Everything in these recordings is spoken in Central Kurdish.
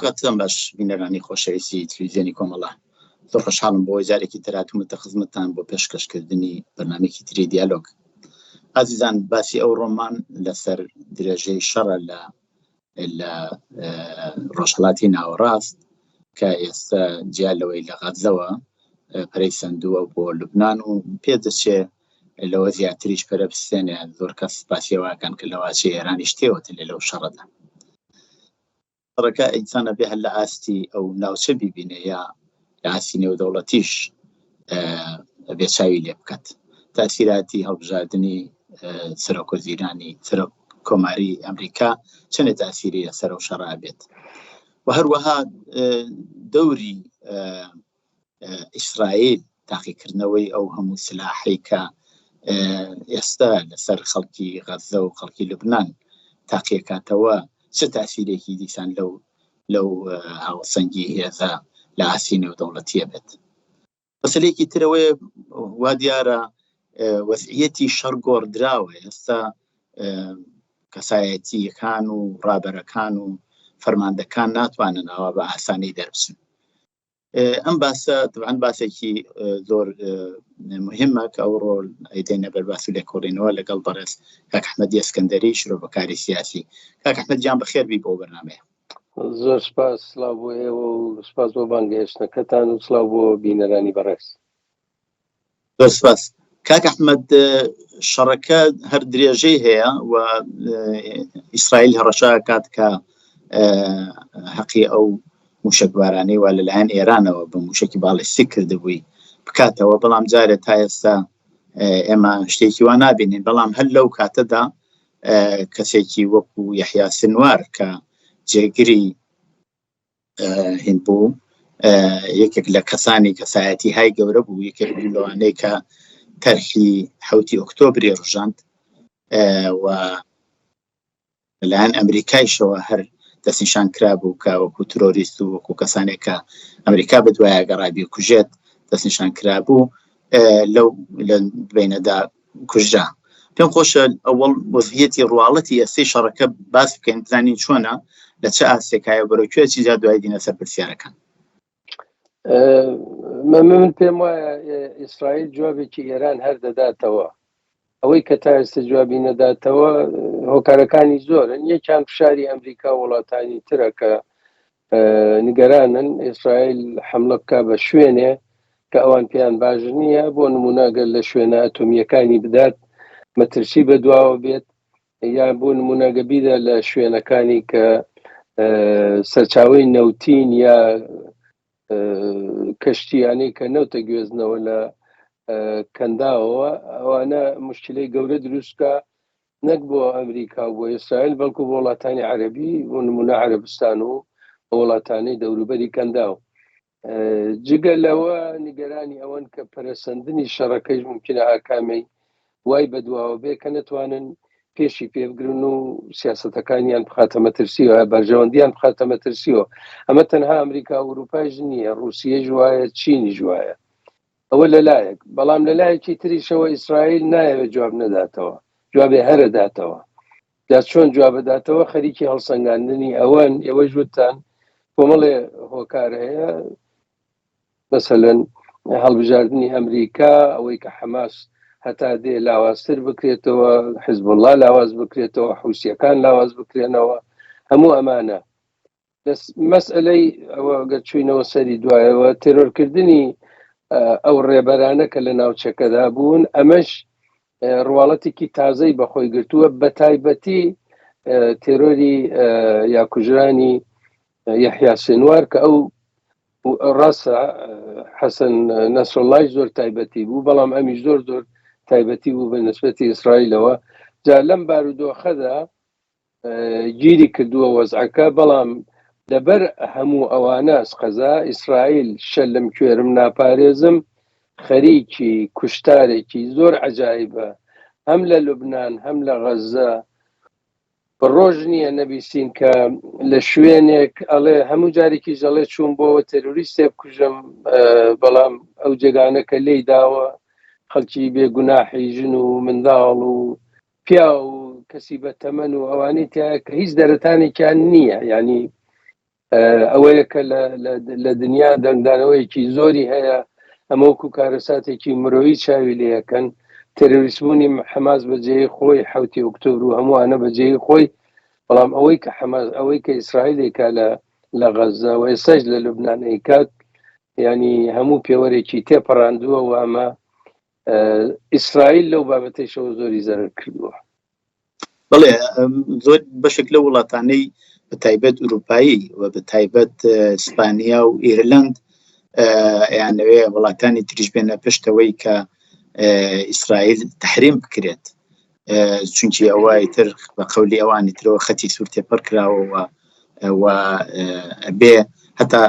کاتتان باش بینەرانی خۆشەویستی تلویزیۆنی کۆمەڵە، زۆر خۆشحاڵم بۆ جارێکی تر هاتوومەتە خزمەتتان بۆ پێشکەشکردنی بەرنامەیەکی تری دیالۆگ. ئازیزان، باسی ئەو ڕۆمان لەسەر درێژەی شەڕە لە ڕۆژهەڵاتی ناوەڕاست کە ئێستا جیا لەوەی لە غەزەوە پەرەی سندووە بۆ لوبنان و پێدەچێ لەوە زیاتریش پەرە بستێنێ. زۆر کەس باسیەوەکەن کە لەواچی ئێرانیش تێوەتە لەو شەڕەدا. شەڕەکە ئینسانە بێ هەر لە ئاستی ئەو ناوچە بیبینێ یا لە ئاستی نێودەوڵەتیش بێچاوی لێ بکات. تاسیراتی هەڵبژاردننی سەرۆکوەزیرانی سەرۆک کۆماری ئەمریکا چەندێک تاسیری لەسەر ئەو شەڕە بێت و هەروەها دەوری ئیسرائیل تاقیکردنەوەی ئەو هەموو سلاحی کە ئێستا لەسەر خەڵکی غەزە و خەڵکی لوبنان تاقیەکاتەوە چه تاسیرێکی دیسان لەو هاوسەنگی هێزە لە ئاسی نێودەوڵەتیە بێت. مەسەلەیەکی ترەوەی وا دیارە وەزعیەتی شەڕ گۆڕدراوە. ئێستا کەسایەتیەکان و ڕابەرەکان و فەرماندەکان ناتوانن ئەوە بە ئاسانی دەربچن. ئەم باسە طبعاً باسێکی زۆر مهمە کە ئەوڕۆ ئەیدێنە بەرباس و لێکۆڵینەوە لەگەڵ بەڕێز کاک ئەحمەدی ئەسکەندەری شرۆڤەکاری سیاسی. کاک ئەحمەد گیان بەخێر بی بۆ بەرنامەیە. زۆر سپاس، سلااو بۆ ئێوە و سپاس بۆ بانگهێشتنەکەتان و سلااو بۆ بینەرانی بەڕێز. زۆر سپاس. کاک ئەحمەد، شەڕەکە هەر درێژەی هەیە و ئیسرائیل هەڕەشا کات کە حەقی ئەو موشکبارانەی وا لەلایەن ئێرانەوە بە موشکی باڵیستیک کردبووی بکاتەوە، بەڵام جارێ تا ئێستا ئێمە شتێکی وا نابینین. بەڵام هەر لەو کاتەدا کەسێکی وەکو یەحیا سنوار کە جێگری هند بوو، یەکێک لە کەسانی کەسایەتی های گەورە بوو، یەکێک لەوانەی کە تەرخی 7 ئۆکتۆبری ڕژاند و لەلایەن ئەمریکایشەوە هەر دەستنیشان کرابوو کە وەکو ترۆریست و وەکو کەسانێک کە ئەمریکا بەدوایە گەڕابی کوژێت دەستنیشان کرابوو، لەو لە بینەدا کوژرا. پێم خۆشە ئەوەڵ وەزعیەتی ڕواڵەتی ئێستەی شەڕەکە باس بکەین، بزانین چۆنە، لە چه ئاستێکایە بەرەوکوێکی جا دوای دینە سەر پرسیارەکان. من پێم وایە ئیسرائیل جوابێکی ئێران هەر دەداتەوە. ئەوەی کە تا ئێستا جوابی نەداتەوە هۆکارەکانی زۆرن. یەکیان فشاری ئەمریکا وڵاتانی ترە کە نیگەرانن ئیسرائیل حملە بکا بە شوێنێ کە ئەوان پێیان باش نییە. بۆ نمونەگەر لە شوێنە ئەتۆمیەکانی بدات مەترسی بەدواوە بێت، یا بۆ نمونەگە بیدە لە شوێنەکانی کە سەرچاوی نەوتین یا کەشتیانەی کە نەوتە گوێزنەوە لە کەنداوەوە، ئەوانە مشکلەی گەورە دروستکە نەک بۆ ئەمریکا و بۆ ئیسرائیل بەڵکو بۆ وڵاتانی عەرەبی و نمونە عەرەبستان و وڵاتانی دەوروبەری کەنداو. جگە لەوە نیگەرانی ئەوەن کە پەرەسەندنی شەڕەکەیش ممکنە ئاکامەی وای بەدواوە بێ کە نەتوانن پێشی پێبگرن و سیاسەتەکانیان بخاتە مەترسیەوە، بەرژەوەندیان بخاتە مەترسیەوە. ئەمە تەنها ئەمریکا و ئەوروپایش نییە، رووسیەش وایە، چینیش وایە. ئەوە لەلایەک. بەڵام لەلایەکی تریشەوە ئیسرائیل نایەوێت جواب نەداتەوە، جوابێ هەرە داتەوە. دا چۆن جوابەداتەوە خەریکی هەڵسەنگاندنی ئەوەن. ئێوە ژوتان کۆمەڵێ هۆکار هەیە، مەسەلەن هەڵبژاردننی ئەمریکا، ئەوەی کە حەماس هەتا دێ لاوازتر بکرێتەوە، حیزب الله لاواز بکرێتەوە، حوسیەکان لاواز بکرێنەوە، هەموو ئەمانە. مەسئلەی ئەوە گەر چوینەوە سەری دوایەوە تێرۆرکردنی ئەو ڕێبەرانە کە لە ناوچەکەدا بوون، ئەمەش ڕواڵەتێکی تازەی بەخۆی گرتووە، بە تایبەتی تێرۆری یا کوژرانی یەحیا سینوار کە ئەو ڕاستە حەسەن نەسرەڵڵای زۆر تایبەتی بوو، بەڵام ئەمیش زۆر زۆر تایبەتی بوو بە نسبەتی ئیسرائیلەوە. جا لەم بارودۆخەدا گیری کردووە وەزعەکە، بەڵام لەبەر هەموو ئەوانە سقەزا ئیسرائیل شەل لەم کوێرم ناپارێزم خەریکی کوشتارێکی زۆر عەجایبە هەم لە لوبنان هەم لە غەزە. ڕۆژ نییە نەبیستین کە لە شوێنێک ئەڵێ هەموو جارێکی ژەڵێ چوون بۆەوە تێروریستێ بکوژم، بەڵام ئەو جێگانە کە لێی داوە خەڵکی بێگوناحی ژن و منداڵ و پیا و کەسی بە تەمەن و ئەوانەی تایە کە هیچ دەرەتانێکیان نییە، یعنی ئەوەیە کە لە دنیا دەنگدانەوەیەکی زۆری هەیە ئەمە وەکو کارەساتێکی مرۆیی چاوی لەکەن تێرۆریسمبوونی حەماس بەجێی خۆی 7 ئۆکتۆبر و هەمووانە بەجێی خۆی بەڵام ئەوەی کە حەماس ئەوەی کە ئیسرائیلێکا لە غەزە و ئێستاش لە لوبنان ئەیکات ینی هەموو پێوەرێکی تێپەڕاندووە و ئەمە ئیسرائیل لەو بابەتەیشەوە زۆری زەرر کردووە. بەڵێ زۆر بەشێک لە وڵاتانەی بە تایبەت ئوروپایی و بە تایبەت ئیسپانیا و ئیرلند یانەوێ وڵاتانی تریش بێنە پشتەوەی کە ئیسرائیل تحریم بکرێت چونکی ئەوەی تر بە قەولی ئەوانی ترەوە خەتی سوور تێپەڕ کراوەوە و بێ هەتا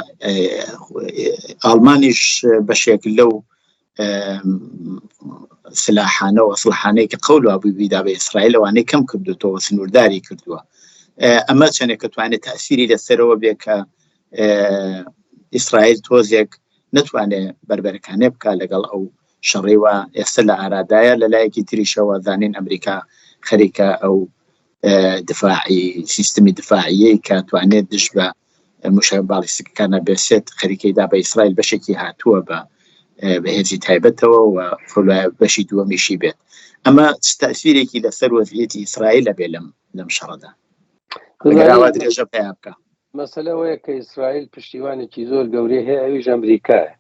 ئاڵمانیش بەشێک لەو سلاحانە و ئەسلحانەی کە قەول وابووی بیدا بە ئیسرائیل ئەوانەی کەم کردوتەوە سنوورداری کردووە. ئەمە چەندێک کە توانێت تەئسیری لەسەرەوە بێ کە ئیسرائیل تۆزێک نتوانێت بربەرەکانێ بکە لەگەڵ ئەو شەڕی و ئێستا لە ئارادایە لەلایەکی تریشەوە زانین ئەمریکا خەریکە ئەو دفاعی سیستمی دفاعیەی کە توانێت دش بە موشە باڵیستیکەکانە بێسێت خەریکەیدا بە ئیسرائیل بەشێکی هاتووە بە بەهێزی تایبەتەوە و بەشی دووەمیشی بێت. ئەمە تەئسیرێکی لەسەر وەزعیەتی ئیسرائیل لەبێ لەم شەڕەدا درێژە پیا بکە. مەسەلەوەیە کە ئیسرائیل پشتیوانێکی زۆر گەورەی هەیە ئەویش ئەمریکایە.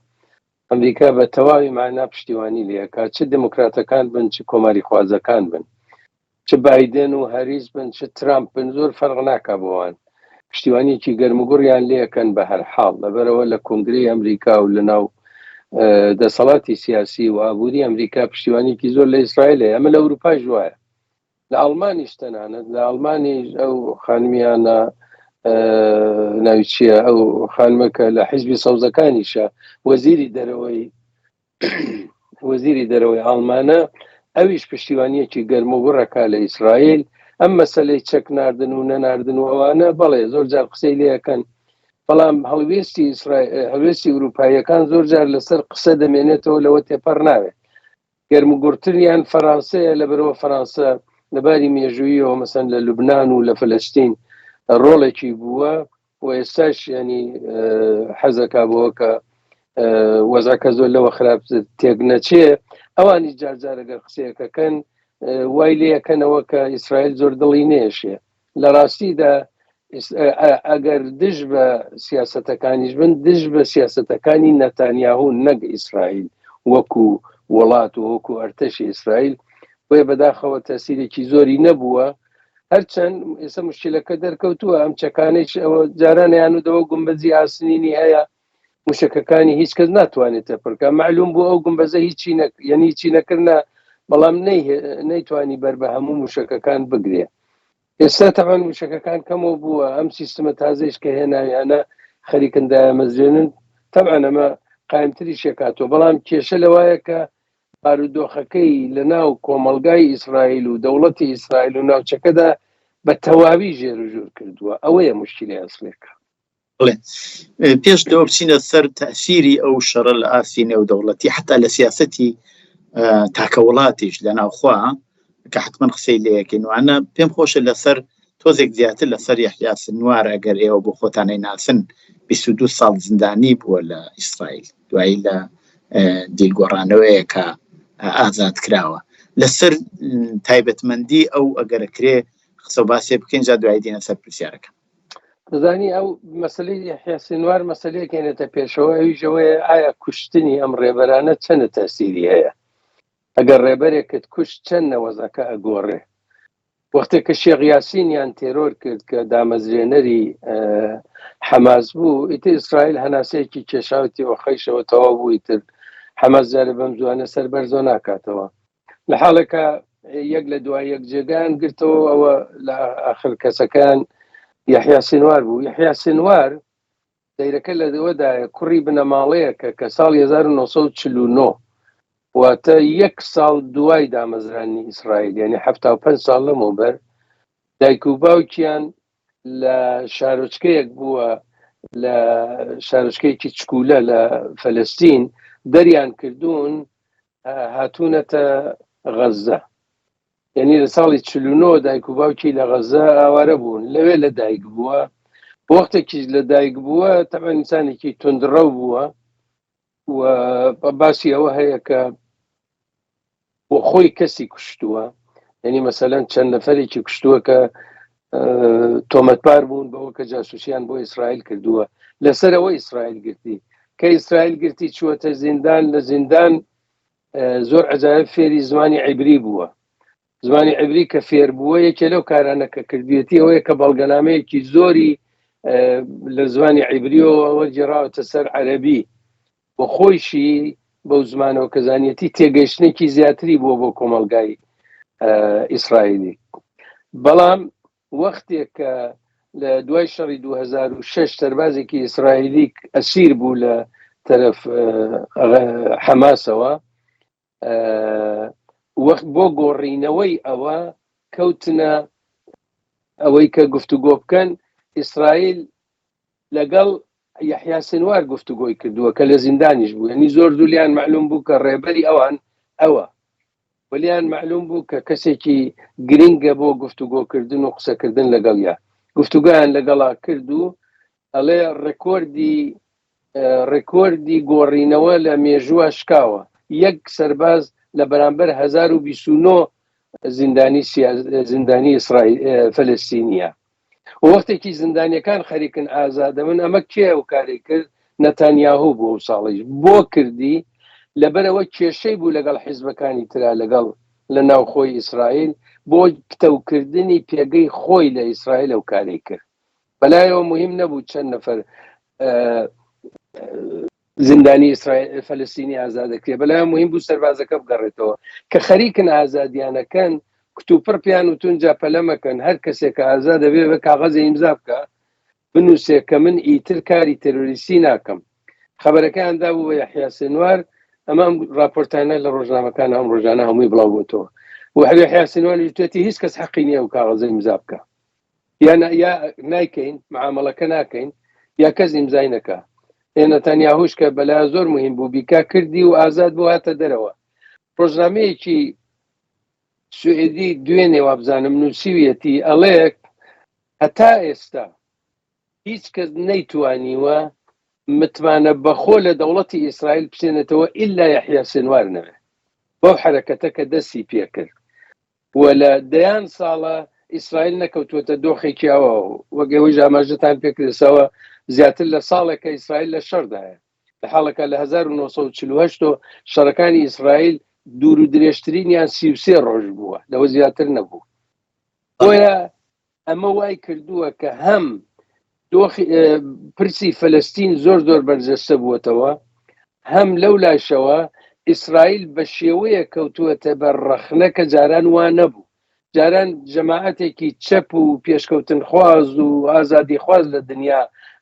ئەمریکا بە تەواوی معنا پشتیوانی لێکات چ دموکراتەکان بن چ کۆماری خوازەکان بن چ بایدن و هەریس بن چ ترامپ بن زۆر فەرق ناکا بۆوان پشتیوانیکی گەرموگوڕیان لێکەن بە هەر حاڵ لەبەرەوە لە کۆنگرەی ئەمریکا و لەناو دەسەڵاتی سیاسی و ئابووری ئەمریکا پشتیوانێکی زۆر لە ئیسرائیل هەیە. ئەمە لە ئەوروپای وایە لە ئەڵمانیش تەنانەت لە ئەڵمانی ئەو خانمیانە ناوی چییە ئەو خانمەکە لە حیزبی سەوزەکانیشە وەزیری دەرەوەی ئەڵمانە ئەویش پشتیوانیەکی گەرموگوڕەکە لە ئیسرائیل. ئەم مەسەلەی چەک ناردن و نەناردن و ئەوانە بەڵێ زۆر جار قسەی لێەکەن بەڵام هەڵوێستی ئوروپاییەکان زۆر جار لەسەر قسە دەمێنێتەوە لەوە تێپەڕ ناوێت. گەرموگوڕتریان فەرانسەیە لەبەرەوە فەرانسە لەباری مێژوویەوە مەسەن لە لوبنان و لە فەلەستین ڕۆڵێکی بووە و ئێستاش ینی حەزەکە بۆە کە وەزاکە زۆر لەوە خراپ تێک نەچێ ئەوانی جارجارەگەر قسەیەکەکەن وای لێەکەنەوە کە ئیسرائیل زۆر دڵی نێشێ. لە ڕاستیدا ئەگەر دژ بە سیاسەتەکانیش بن دژ بە سیاسەتەکانی نەتانیاهو نەک ئیسرائیل وەکو وڵات و وەکو ئەرتەشی ئیسرائیل بۆیە بەداخەوە تەسیرێکی زۆری نەبووە هەرچەند ئێستا مشکلەکە دەرکەوتووە ئەم چەکانێک ئەوە جارانیان و دەوە گومبەزی ئاسنینی هەیە موشکەکانی هیچ کەس ناتوانێتە پڕکە معلوم بوو ئەو گومبەزە هیچی یعنی هیچی نەکردە بەڵام نەیتوانی بەر بە هەموو موشکەکان بگرێ. ئێستا تەمان موشکەکان کەمەوە بووە ئەم سیستمە تازەیش کە هێناویانە خەریکندایە مەزرێنن تەبعەن ئەمە قایمتری شێکاتەوە بەڵام کێشە لەوایە کە بارودۆخەکەی لە ناو کۆمەلگای ئیسرائیل و دەوڵەتی ئیسرائیل و ناوچەکەدا بە تەواوی ژێر و ژوور کردووە. ئەوەیە مشکلی ئەسڵێکە. پێش دەوە بچینە سەر تەئسیری ئەو شەڕە لە ئاسی نێودەوڵەتی حتا لە سیاسەتی تاکە وڵاتیش لە ناوخوا کە حتمما قسەی لەیەکەین وانە پێم خۆشە لەسەر تۆزێک زیاتر لەسەر یەحیا سنوار ئەگەر ئێوە بۆ خۆتانەی ناسن 22 ساڵ زیندانی بووە لە ئیسرائیل دوایی لە دیلگۆڕانەوەیە کە ئازاد کراوە لەسەر تایبەتمەندی ئەو ئەگەرەکرێ قسە باسێ بکەین جا دوای دێنە سەر پرسیارەکە. دەزانی ئەو مەسەلەی یەحیا سنوار مەسەلەیەکێنێتە پێشەوە ئەویژەوەیە ئایا کوشتنی ئەم ڕێبەرانە چەندە تەسیری هەیە ئەگەر ڕێبەرێکت کوشت چەند نەوەزەکە ئەگۆڕێ. وەختێک کە شێخ یاسینیان تێرۆر کرد کە دامەزرێنەری حەماس بوو ئیتر ئیسرائیل هەناسەیەکی کێشاوەتیەوە خەیشەوە تەواو بوو ئیتر حەماس جارە بەم جوانە سەربەرزۆ ناکاتەوە لە حاڵێکە یەک لە دوای یەک جێگان گرتەوە ئەوە لە ئاخر کەسەکان یەحیا سنوار بوو. یەحیا سنوار دەیرەکە لە دەوەدایە کوڕی بنەماڵەیەکە کە ساڵی 1949 واتە یەک ساڵ دوای دامەزرانی ئیسرائیل یعنی 75 ساڵ لەمەوبەر دایک و باوکیان لە شارۆچکەیەک بووە لە شارۆچکەیەکی چکولە لە فەلەستین دەریان کردوون هاتوونەتە غەزە یعنی لە ساڵی 49 دایک و باوکی لە غەزە ئاوارە بوون لەوێ لە دایک بووە وەختێکیش لەدایک بووە تەبەن ئینسانێکی تندڕەو بووە و باسی ئەوە هەیە کە بۆ خۆی کەسی کوشتووە، یعنی مەسەلەن چەند نەفەرێکی کوشتووە کە تۆمەتبار بوون بەوە کە جاسوسیان بۆ ئیسرائیل کردووە لەسەر ئەوە ئیسرائیل گرتی کە ئیسرائیل گرتی چووەتە زیندان. لە زیندان زۆر عەجایب فێری زمانی عیبری بووە. زمانی عیبری کە فێر بووە یەکێ لەو کارانە کە کردوێتی ئەوەیە کە بەڵگەنامەیەکی زۆری لە زمانی عیبریەوە وەرجێڕاوەتە سەر عەرەبی بۆ خۆیشی بەو زمانەوە کە زانیەتی تێگەیشتێکی زیاتری بووە بۆ کۆمەلگای ئیسرائیلی. بەڵام وەختێک کە لە دوای شەڕی 2006 سەربازێکی ئیسرائیلی ئەسیر بوو لە تەرەف حەماسەوە، وەخت بۆ گۆڕینەوەی ئەوە کەوتنە ئەوەی کە گفتوگۆ بکەن. ئیسرائیل لەگەڵ یەحیا سینوار گفتوگۆی کردووە کە لە زیندانیش بوو، یعنی زۆر دوو لیان معلوم بوو کە ڕێبەری ئەوان ئەوە، ولیان معلوم بوو کە کەسێکی گرنگە بۆ گفتوگۆکردن و قسەکردن لەگەڵ یا گفتوگۆیان لەگەڵا کرد و ئەڵێ ڕێکۆردی گۆڕینەوە لە مێژووە شکاوە. یەک سەرباز لە بەرامبەر 1029 زیندانی فەلەستینیە. وەختێکی زیندانیەکان خەریکن ئازادە من ئەمە کێ و کاری کرد؟ نەتانیاهوو بوو ساڵیش بۆ کردی لەبەرەوە کێشەی بوو لەگەڵ حیزبەکانی ترا لەگەڵ لە ناوخۆی ئیسرائیل بۆ پتەوکردنی پێگەی خۆی لە ئیسرائیل ئەو کاری کرد. بەلایەوە مهم نەبوو چەند نەفەر زیندانی فەلەستینی ئازادەکرێ، بەلایەوە مهم بوو سەربازەکە بگەڕێتەوە کە خەریکن ئازادیانەکەن کتوپڕ پیان و تونجا پەلەمەکەن. هەر کەسێک کە ئازاد دەبێ بە کاغەزی ئیمزا بکە بنووسێ کە من ئیتر کاری تەرۆریستی ناکەم. خەبەرەکەیاندا بوو بە یەحیا سینوار، ئەمە راپۆرتانە لە ڕۆژنامەکان ئەم ڕۆژانە هەمووی بڵاو بووتەوە و هەر یەحیا سینوار توێتی هیچ کەس حەقی نییە و کاغەزە ئیمزا بکە، یا نایکەین معامەڵەکە ناکەین یا کەس ئیمزای نەکە. نەتانیاهوش کە بەلای زۆر مهم بوو بیکا کردی و ئازاد بوو هاتە دەرەوە. ڕۆژنامەیەکی سوئێدی دوێنێ وابزانم نووسیویەتی ئەڵێک هەتا ئێستا هیچ کەس نەیتوانیوە متمانە بەخۆ لە دەوڵەتی ئیسرائیل بچێنێتەوە ئیلا یەحیا سینوار نەوێ بەو حرەکەتە کە دەستی پێکرد و لە دەیان ساڵە ئیسرائیل نەکەوتوەتە دۆخێکی ئەوە وەگەوەی ئاماژەتان پێکردسەوە زیاتر لە ساڵێکە ئیسرائیل لە شەردایە لە حاڵەکە لە 1948 شەڕەکانی ئیسرائیل دوور و درێژترینیان 33 ڕۆژ بووە، لەوە زیاتر نەبوو. بۆیە ئەمە وای کردووە کە هەم پرسی فەلەستین زۆر بەرجەستە بووەتەوە، هەم لەو لاشەوە ئیسرائیل بە شێوەیە کەوتووەتە بەر ڕەخنە کە جاران وان نەبوو. جاران جەماعەتێکی چەپ و پێشکەوتن خواز و ئازادی خواز لە دنیا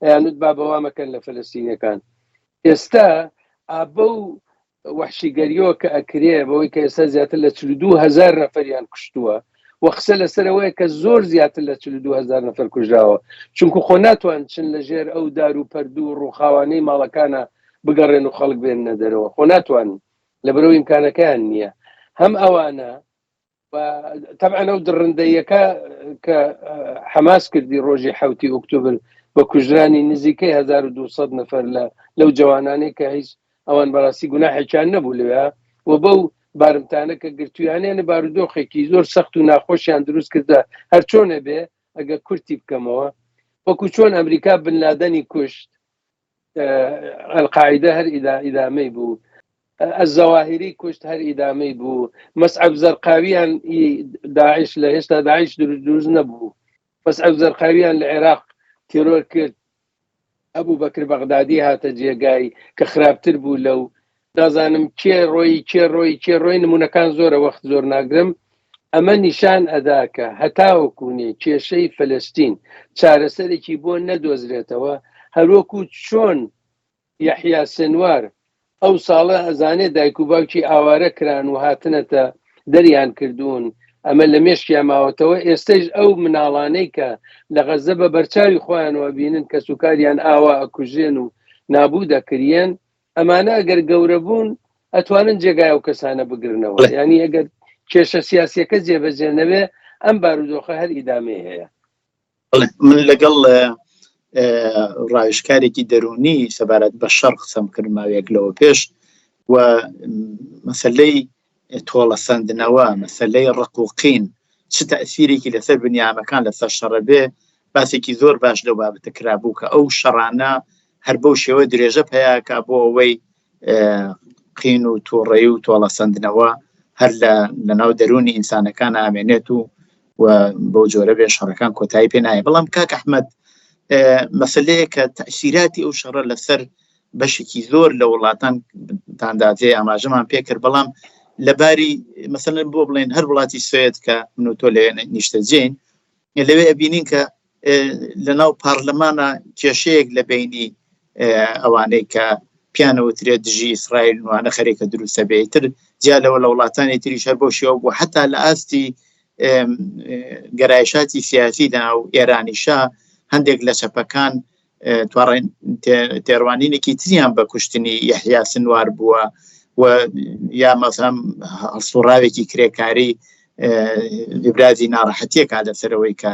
یانوت با بەوا مەکەن لە فەلەستینیەکان. ئێستا ئابە و وەحشیگەریەوە کە ئەکرێ بەوەی کە ئێستا زیاتر لە 42,000 نەفەریان کوشتووە و قسە لەسەرەوەیە کە زۆر زیاتر لە 42,000 نەفەر کوژراوە، چونکو خۆ ناتوان چن لەژێر ئەو دار و پەردوو و ڕووخاوانەی ماڵەکانە بگەڕێن و خەڵک بێننە دەرەوە، خۆ ناتوان لەبەرەوەی ئیمکانەکەیان نییە. هەم ئەوانە طبعا ئەو دڕندەیەکە کە حەماس کردی ڕۆژی 7 ئۆکتۆبر بە کوژرانی نزیکەی 1200 نەفەر لەو جوانانەی کە هیچ ئەوان بەڕاستی گوناحێکیان نەبوو لەوێ و بەو بارمتانە کە گرتویانیان بارودۆخێکی زۆر سەخت و ناخۆشیان دروست کردە. هەر چۆنە بێ ئەگە کورتی بکەمەوە وەکو چۆن ئەمریکا بن لادەنی کوشت، ئەلقاعیدە هەر ئیدامەی بوو، الزەواهری کوشت هەر ئیدامەی بوو، مەسعەب زەرقاویان داعش لە هێشتا داعش دروست نەبوو، مەسعەب زەرقاویان لە عێراق تێرۆر کرد، ئەبوو بەکر بەغدادی هاتە جێگای کە خراپتر بوو لەو نازانم کێ ڕۆی نمونونەکان زۆرە وەخت زۆر ناگرم. ئەمە نیشان ئەدا کە هەتاوەکوونێ کێشەی فەلەستین چارەسەرێکی بۆ نەدۆزرێتەوە، هەروەکو چۆن یەحیا سینوار ئەو ساڵە ئەزانێ دایک و باوکی ئاوارە کران و هاتنەتە دەریان کردوون، ئەمە لە مێشکیان ماوەتەوە. ئێستش ئەو مناڵانەی کە لە غەزە بە بەرچاوی خۆیانەوە بینن کە سوکاریان ئاوا ئەکوژێن و نابوو دەکرێن، ئەمانە ئەگەر گەورە بوون ئەتوانن جێگای ئەو کەسانە بگرنەوە. یعنی ئەگەر کێشە سیاسیەکە جێبەجێ نەوێ ئەم بارودۆخە هەر ئیدامێ هەیە. من لەگەڵ ڕاوێژکارێکی دەرونی سەبارەت بە شەڕ قسەم کرد ماوەیەک لەوە پێش، و مەسەلەی تۆڵە سەندنەوە، مەسەلەی ڕقوقین چ تەئسیرێکی لەسەر بنیامەکان لەسەر شەڕە بێ، باسێکی زۆر باش لەو بابەتە کرابوو کە ئەو شەڕانە هەر بەو شێوە درێژە پەیاکە بۆ ئەوەی قین و تووڕێی و تۆڵە سەندنەوە هەر لە ناو دەرونی ئینسانەکان ئامێنێت و بەو جۆرە بێ شەڕەکان کۆتایی پێ نایە. بەڵام کاک ئەحمەد، مەسەلەیە کە تەئسیراتی ئەو شەڕە لەسەر بەشێکی زۆر لە وڵاتانتانداجێ ئاماژەمان پێکرد، بەڵام لەباری مەسەلەن بۆ بڵێن هەر وڵاتی سوێت کە من و تۆ لێ نیشتەجێین، لەوێ ئەبینین کە لە ناو پارلەمانە کێشەیەک لە بینی ئەوانەی کە پیانەوەترێ دژی ئیسرائیل وانە خەرێکە دروستە بێتر جیا لەوە لە وڵاتانی تریش هەر بۆ شێوە بوو، حتا لە ئاستی گەرایشاتی سیاسیدا و ئێرانیشا هەندێک لە چەپەکان تێڕوانینێکی تریان بە کوشتنی یەحیا سنوار بووە، و یا مەسەڵەن هەڵسوڕاوێکی کرێکاری لێبرازی ناڕەحەتیەکە لەسەرەوەی کە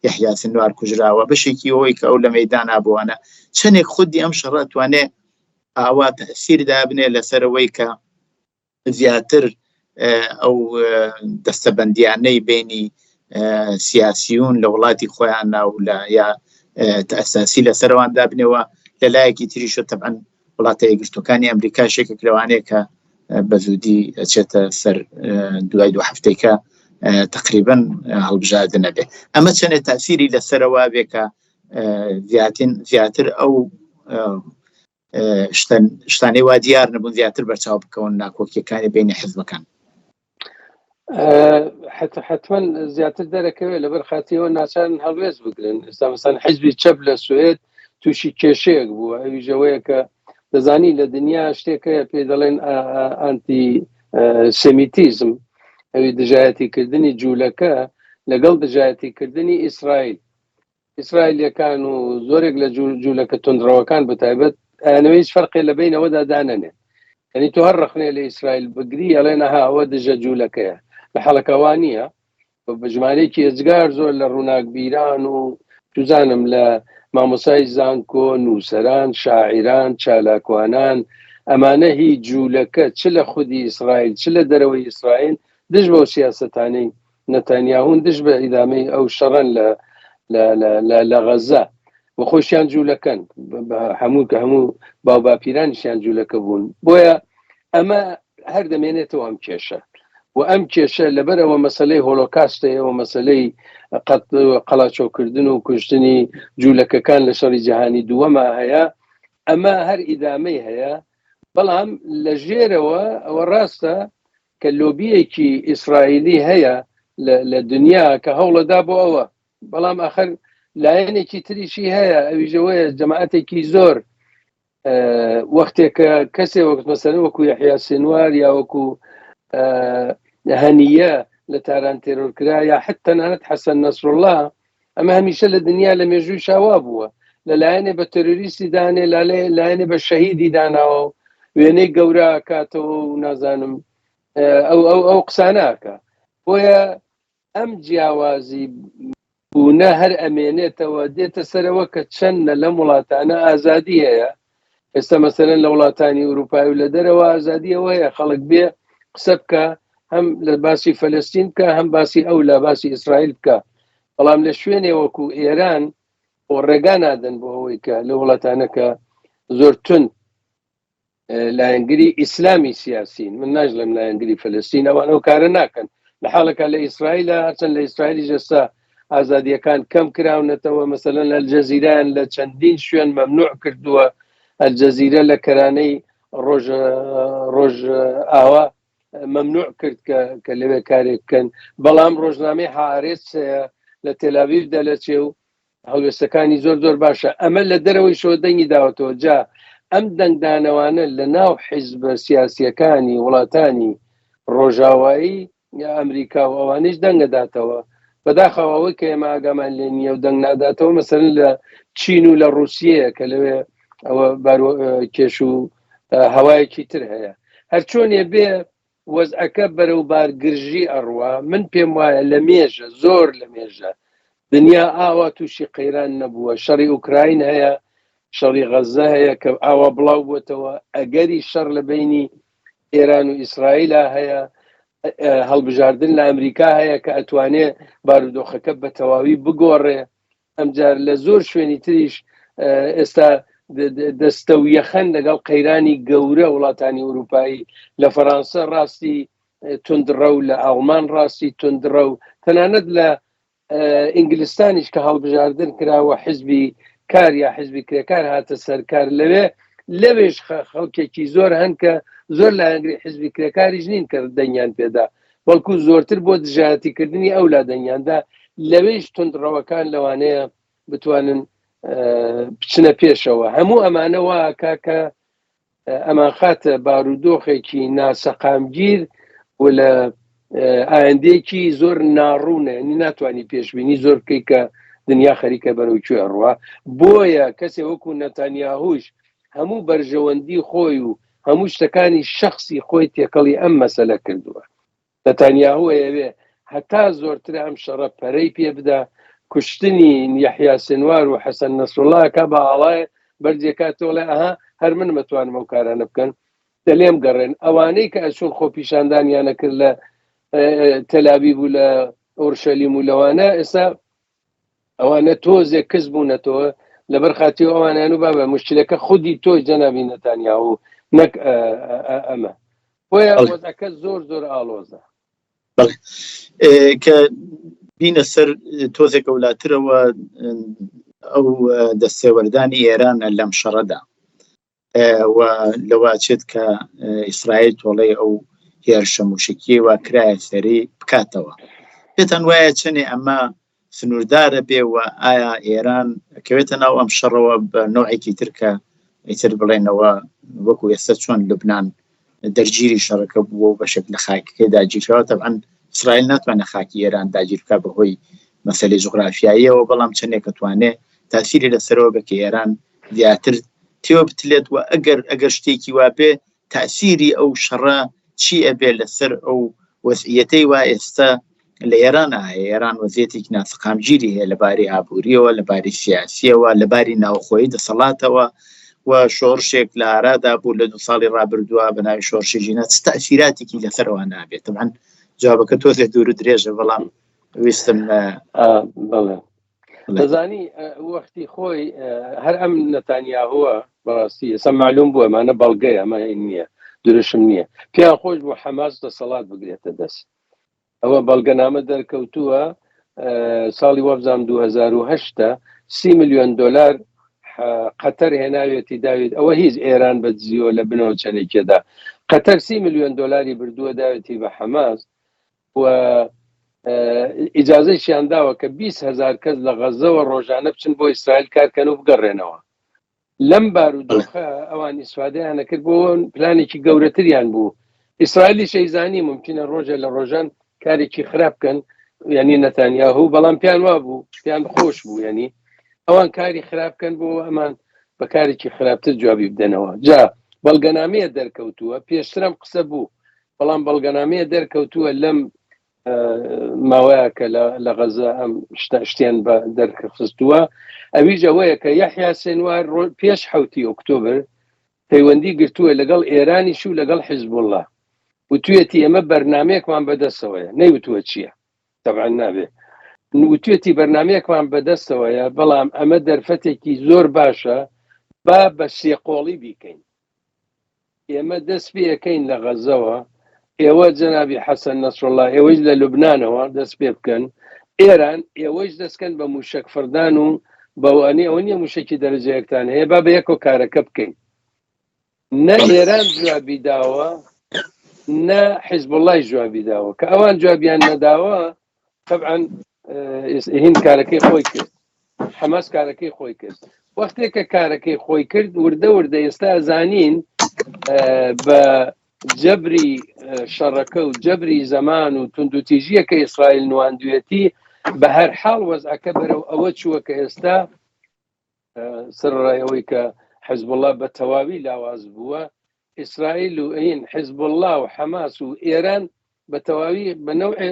یەحیا سنوار کوژراوە، بەشێکی ئەوەی کە ئەو لە مەیدانا بووانە چەندێک خودی ئەم شەڕە توانێ ئاوا تەئسیردا بنێ لەسەرەوەی کە زیاتر ئەو دەستەبەندیانەی بینی سیاسیون لە وڵاتی خۆیان ناو یا تەئساسی لەسەرەواندا بنەوە، لەلایەکی تریشە تەبعەن وڵاتە یەکگرتووەکانی ئەمریکا شێکێک لەوانەیە کە بە زوودی ئەچێتە سەر دوای 2 هەفتەیەکە تقریبا هەڵبژاردن نەبێ. ئەمە چەندێک تەئسیری لەسەرەوە بێ کە زیاتر ئەو شتانەی وا دیار نەبوون زیاتر بەرچاو بکەون ناکۆکیەکانی بینی حزبەکان. حتما زیاتر دەرەکەوێت لەبەر خاتیەوە ناچارن هەڵوێز بگرن. ئێستا مەسەڵەن حیزبی چەپ لە سوێد تووشی کێشەیەک بووە، ئەویژەوەیە کە دەزانی لە دنیا شتێکەیە پێ دەڵێن ئانتی سێمیتیزم، ئەوی دژایەتیکردنی جوولەکە لەگەڵ دژایەتیکردنی ئیسرائیلیەکان و زۆرێک لە جوولەکە تونندڕەوەکان بەتایبەت ئەوەی فەرقی لە بینەوەدا دانەنێت. یعنی تۆ هەر ڕخنێ لە ئیسرائیل بگری ئەڵێنەها ئەوە دژە جوولەکەیە، لە حەڵەکەوان نییە بە ژمارەیەکی ئەجگار زۆر لە ڕووناک بیران و توزانم لە مامۆسای زانکۆ، نووسەران، شاعیران، چالاکوانان، ئەمانە هی جوولەکە چ لە خودی ئیسرائیل چ لە دەرەوەی ئیسرائیل دژ بە سیاسەتانەی نەتانیاهون دژ بە ئیدامەی ئەو شەڕەن لە غەزە و خۆشیان جوولەکەن، هەموو باوباپیرانیشیان جوولەکە بوون. بۆیە ئەمە هەر دەمێنێتەوە ئەم کێشە، و ئەم کێشە لەبەرەوە مەسەلەی هۆلۆکاستەیەوە مەسەلەی قەڵاچۆکردن و کوشتنی جوولەکەکان لە شەڕی جەهانی دووەمە هەیە، ئەمە هەر ئیدامەی هەیە. بەڵام لە ژێرەوە ئەوە ڕاستە کە لۆبیەکی ئیسرائیلی هەیە لە دنیا کە هەوڵەدا بۆ ئەوە، بەڵام ئاخر لایەنێکی تریشی هەیە، ئەویژەوەیە جەماعەتێکی زۆر وەختێکە کەسێ وەکت مەسەلەن وەکو یەحیا سینوار یا وەکو هەنیە لە تاران تێرۆرکرا یا حتی تەنانەت حەسەن نەسڕوڵڵا، ئەمە هەمیشە لە دنیا لە مێژووی شاوا بووە، لەلایەنێ بە تەرۆریستی دانێ، لایەنێ بە شەهیدی داناوە و وێنەی گەورە کاتەوە و نازانم ئەو قساناکە. بۆیە ئەم جیاوازی بوونە هەر ئەمێنێتەوە دێتە سەرەوە کە چەندە لەم وڵاتانە ئازادی هەیە. ئێستا مەسەلەن لە وڵاتانی ئوروپای و لە دەرەوە ئازادیەوە هەیە خەڵک بێ قسە بکە، هەم لە باسی فەلەستین بکە، هەم باسی ئەو لە باسی ئیسرائیل بکە. بەڵام لە شوێنێ وەکو ئێران ڕێگا نادەن بۆ ئەوەی کە لە وڵاتانە کە زۆر تون لایەنگری ئیسلامی سیاسین، من ناژڵم لایەنگری فەلەستین، ئەوانەوە کارە ناکەن. لە حاڵەکە لە ئیسرائیلە هەرچەند لە ئیسرائیلی جەستا ئازادیەکان کەم کراونەتەوە، مەسەلەن لە ئەلجەزیرەیان لە چەندین شوێن مەمنوع کردووە، ئەلجەزیرە لە کەرانەی ڕۆژ ئاوا مەمنوع کرد کە لەوێ کارێک بکەن. بەڵام ڕۆژنامەی هارێس لە تێلاویڤ دەلەچێ و هەڵوێستەکانی زۆر زۆر باشە. ئەمە لە دەرەوەی شۆ دەنگی داوەتەوە. جا ئەم دەنگدانەوانە لە ناو حیزبە سیاسیەکانی وڵاتانی ڕۆژاوایی یا ئەمریکا و ئەوانش دەنگەداتەوە، بەداخەوەی کە ئێمە ئاگامان لێ نییە و دەنگ ناداتەوە. مەسەلەن لە چین و لە رووسیە کە لەوێ ئەوە کێش و هەوایەکی تر هەیە. هەر چۆنێ بێ وەزعەکە بەرەو بارگرژی ئەڕوا. من پێم وایە لە مێژە زۆر لە مێژە دنیا ئاوا تووشی قەیران نەبووە، شەڕی ئوکراین هەیە، شەڕی غەزە هەیە کە ئاوا بڵاو بووتەوە، ئەگەری شەڕ لە بینی ئێران و ئیسرائیلا هەیە، هەڵبژاردن لە ئەمریکا هەیە کە ئەتوانێ بارودۆخەکە بە تەواوی بگۆڕێ. ئەمجار لە زۆر شوێنی تریش ئێستا دەستە و یەخەن لەگەڵ قەیرانی گەورە وڵاتانی ئەوروپایی، لە فەڕەنسا ڕاستی توندڕە و لە ئەڵمان ڕاستی توندڕە و تەنانەت لە ئینگلیستانیش کە هەڵبژاردن کراوە حیزبی کار یا حیزبی کرێکار هاتە سەرکار لەوێش خەڵکێکی زۆر هەن کە زۆر لە ئەنگری حیزبی کرێکاریش نین کە دەنگیان پێدا، بەڵکو زۆرتر بۆ دژایەتیکردنی ئەو لا دەنگیاندا، لەوێش توندڕەوەکان لەوانەیە بتوانن بچنە پێشەوە. هەموو ئەمانە واکە کە ئەمان خاتە بارودۆخێکی ناسەقامگیر و لە ئایندێکی زۆر ناڕوونە، ناتوانانی پێشبینی زۆر بکەی کە دنیا خەریکە بەرەو کوێ ڕوە. بۆیە کەسێ وەکو نەتانیاهوش هەموو بەرژەوەندی خۆی و هەموو شتەکانی شخصی خۆی تێکەڵی ئەم مەسەلە کردووە. نەتانیاهو ئەوێ هەتا زۆرتر ئەم شەڕە پەرەی پێ بدە، کوشتنی یەحیا سینوار و حەسەن نەسروڵڵا کە بە ئاڵایە بەرجێکاتۆڵێ ئەها هەر من مەتوانم ئەو کارانە بکەن، دەلێم گەڕێن. ئەوانەی کە ئەچون خۆپیشاندانیانە کرد لە تەلابیب و لە ئۆرشەلیم و لەوانە، ئێستا ئەوانە تۆزێک کەس بوونەتەوە لەبەر خاتی ئەوانیان و بابە مشکلەکە خودی تۆی جەنابی نەتانیاهو نەک ئەمە. بۆیە وەزعەکە زۆر زۆر ئاڵۆزە. کە بینە سەر تۆزێک وڵاترەوە ئەو دەستێوەردانی ئێرانە لەم شەڕەدا و لەواچێت کە ئیسرائیل تۆڵەی ئەو هێرشە موشکی وا کرایە سەری بکاتەوە. پێتان وایە چنێ ئەمە سنووردارە بێ و ئایا ئێران کەوێتە ناو ئەم شەڕەوە بە نوعێکی ترکە ئیتر بڵێنەوە وەکو ئێستا چۆن لوبنان دەرگیری شەڕەکە بووە و بەشێک لە خاکەکەی داگیرکەوە. تەبعەن ئیسرائیل ناتوانێت خاکی ئێران داگیر بکات بەهۆی مەسەلەی جوغرافیاییەوە، بەڵام چەندێک دەتوانێ تاسیری لەسەرەوە بکە ئێران دیاتر تێوە بتلێت و ئەگەر شتێکی وا بێ تاسیری ئەو شەڕە چی ئەبێ لەسەر ئەو وەزعیەتەی وا ئێستا لە ئێرانە هەیە. ئێران وەزعیەتێکی ناسەقامگیری هەیە لەباری ئابووریەوە، لەباری سیاسیەوە، لەباری ناوخۆیی دەسەڵاتەوە و شۆڕشێک لە ئارادا بوو لە 2 ساڵی ڕابردووە بەناوی شۆڕشی ژینە تاسیراتێکی لەسەرەوە نابێت. طبعاً جوابەکە تۆزێک دوور و درێژە، بەڵام ویستم دەزانی وەختی خۆی هەر ئەم نەتانیاهووە بەڕاستی ئێستا معلوم بووە ئەمانە بەڵگەیە، ئەمە نییە، درشم نییە، پێیان خۆش بۆ حەماس دەسەڵات بگرێتە دەست. ئەوە بەڵگەنامە دەرکەوتووە ساڵی وەبزان 2008 $30 ملیۆن قەتەر هێناوێتی داوێت. ئەوە هیچ ئێران بەجزیەوە لە بنەوە چەنێکێدا قەتەر $30 ملیۆن بردووە داوێتی بە حەماس و ئیجازەیشیان داوە کە 20,000 کەس لە غەزەوە ڕۆژانە بچن بۆ ئیسرائیل کارکەن و بگەڕێنەوە. لەم بارودۆخە ئەوان ئیسفادەیان نەکرد، بۆ پلانێکی گەورەتریان بوو. ئیسرائیلی شەیزانی ممکنە ڕۆژە لە ڕۆژان کارێکی خراپ بکەن، یعنی نەتانیاهو، بەڵام پیان وا بوو، پیان خۆش بوو، یعنی ئەوان کاری خراپ بکەن بۆ ئەمان بە کارێکی خراپتر جوابی بدەنەوە. جا بەڵگەنامەیە دەرکەوتووە، پێشترم قسە بوو، بەڵام بەڵگەنامەیە دەرکەوتووە لەم ماوەیە کە لە غەزە ئەم شتیان بە دەرخستووە. ئەویش ئەوەیە کە یەحیا سینوار پێش 7 ئۆکتۆبر پەیوەندی گرتووە لەگەڵ ئێرانیش و لەگەڵ حیزبوڵڵا، وتوێتی ئەمە بەرنامەیەکمان بەدەستەوەیە، نەیوتووە چییە، تەبعاً نابێ، وتوێتی بەرنامەیەکمان بەدەستەوەیە، بەڵام ئەمە دەرفەتێکی زۆر باشە، با بە سێقۆڵی بیکەین. ئێمە دەست پێ یەکەین لە غەزەوە، ئێوە جەنابی حەسەن نەسروڵڵا ئێوەش لە لوبنانەوە دەست پێ بکەن، ئێران ئێوەش دەستکەن بە موشک فردان و بەوانەی ئەوە نییە موشکی دەرەجەیەکتان هەیە، با بە یەکۆ کارەکە بکەین. نە ئێران جوابی داوە، نە حیزبوڵڵای جوابی داوە، کە ئەوان جوابیان نەداوە طبعاً هین کارەکەی خۆی کرد، حەماس کارەکەی خۆی کرد. وەختێکە کارەکەی خۆی کرد، وردە وردە ئێستا زانین بە جەبری شەڕەکە و جەبری زەمان و توندوتیژیە کە ئیسرائیل نواندوێتی، بە هەر حاڵ وەزعەکە بەرەو ئەوە چووە کە ئێستا سڕڕایەوەی کە حیزبوڵڵا بە تەواوی لاواز بووە، ئیسرائیل و ئین حیزبوڵڵا و حەماس و ئێران بە تەواوی بە نەوعێ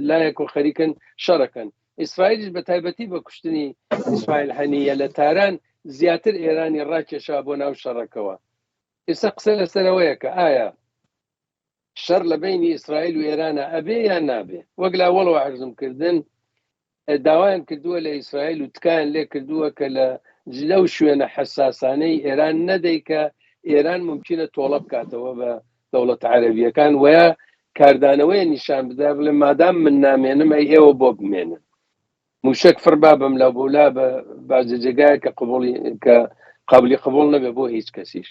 لایەک و خەریکن شەڕەکەن. ئیسرائیلش بە تایبەتی بە کوشتنی ئیسماعیل هەنیە لە تاران زیاتر ئێرانی ڕاکێشا بۆ ناو شەڕەکەوە. ئێستا قسە لەسەرەوەیە کە ئایا شەڕ لە بینی ئیسرائیل و ئێرانە ئەبێ یان نابێ. وەک لاوەڵەوە عەرزم کردن داوایان کردووە لە ئیسرائیل و تکایان لێ کردووە کە لەو شوێنە حساسانەی ئێران نەدەی کە ئێران ممکنە تۆڵە بکاتەوە بە دەوڵەتە عەرەبیەکان وەیە کاردانەوەی نیشان بدە بڵێ مادام من نامێنم ئەی ئێوە بۆ بمێنن. موشک فربا بم لە بولا بە باجەجێگایە کە قابلی قبول نەبێ بۆ هیچ کەسیش.